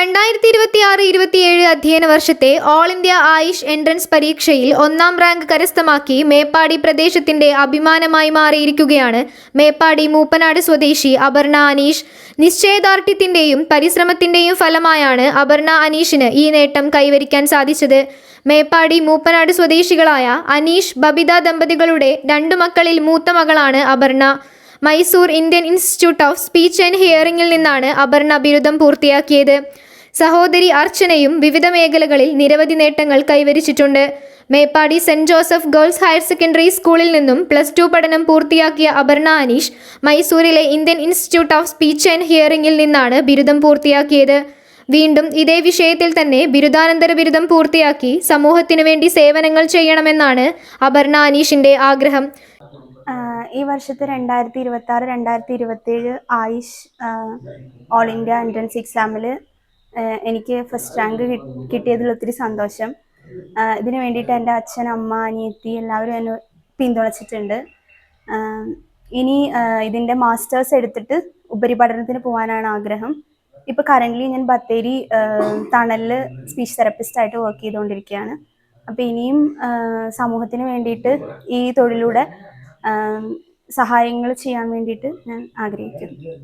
2026-27 അധ്യയന വർഷത്തെ all India Ayush entrance പരീക്ഷയിൽ ഒന്നാം റാങ്ക് കരസ്ഥമാക്കി മേപ്പാടി പ്രദേശത്തിന്റെ അഭിമാനമായി മാറിയിരിക്കുകയാണ് മേപ്പാടി മൂപ്പനാട് സ്വദേശി അപർണ അനീഷ്. നിശ്ചയദാർഢ്യത്തിന്റെയും പരിശ്രമത്തിന്റെയും ഫലമായാണ് അപർണ അനീഷിന് ഈ നേട്ടം കൈവരിക്കാൻ സാധിച്ചത്. മേപ്പാടി മൂപ്പനാട് സ്വദേശികളായ അനീഷ് ബബിത ദമ്പതികളുടെ 2 മക്കളിൽ മൂത്ത മകളാണ് Aparna. Mysore Indian Institute of Speech and ഹിയറിംഗിൽ നിന്നാണ് അപർണ ബിരുദം പൂർത്തിയാക്കിയത്. സഹോദരി അർച്ചനയും വിവിധ മേഖലകളിൽ നിരവധി നേട്ടങ്ങൾ കൈവരിച്ചിട്ടുണ്ട്. Meppadi Saint Joseph Girls Higher Secondary സ്കൂളിൽ നിന്നും +2 പഠനം പൂർത്തിയാക്കിയ അപർണ അനീഷ് മൈസൂരിലെ Indian Institute of Speech and ഹിയറിംഗിൽ നിന്നാണ് ബിരുദം പൂർത്തിയാക്കിയത്. വീണ്ടും ഇതേ വിഷയത്തിൽ തന്നെ ബിരുദാനന്തര ബിരുദം പൂർത്തിയാക്കി സമൂഹത്തിനു വേണ്ടി സേവനങ്ങൾ ചെയ്യണമെന്നാണ് അപർണ അനീഷിന്റെ ആഗ്രഹം. ഈ വർഷത്തെ 2026-2027 ആയുഷ് ഓൾ ഇന്ത്യ എൻട്രൻസ് എക്സാമിൽ എനിക്ക് ഫസ്റ്റ് റാങ്ക് കിട്ടിയതിൽ ഒത്തിരി സന്തോഷം. ഇതിനു വേണ്ടിയിട്ട് എൻ്റെ അച്ഛൻ, അമ്മ, അനിയത്തി എല്ലാവരും എന്നെ പിന്തുണച്ചിട്ടുണ്ട്. ഇനി ഇതിൻ്റെ മാസ്റ്റേഴ്സ് എടുത്തിട്ട് ഉപരിപഠനത്തിന് പോകാനാണ് ആഗ്രഹം. ഇപ്പോൾ കറൻ്റ്ലി ഞാൻ ബത്തേരി തണലിൽ സ്പീച്ച് തെറപ്പിസ്റ്റായിട്ട് വർക്ക് ചെയ്തുകൊണ്ടിരിക്കുകയാണ്. അപ്പോൾ ഇനിയും സമൂഹത്തിന് വേണ്ടിയിട്ട് ഈ തൊഴിലൂടെ സഹായങ്ങൾ ചെയ്യാൻ വേണ്ടിയിട്ട് ഞാൻ ആഗ്രഹിക്കുന്നു.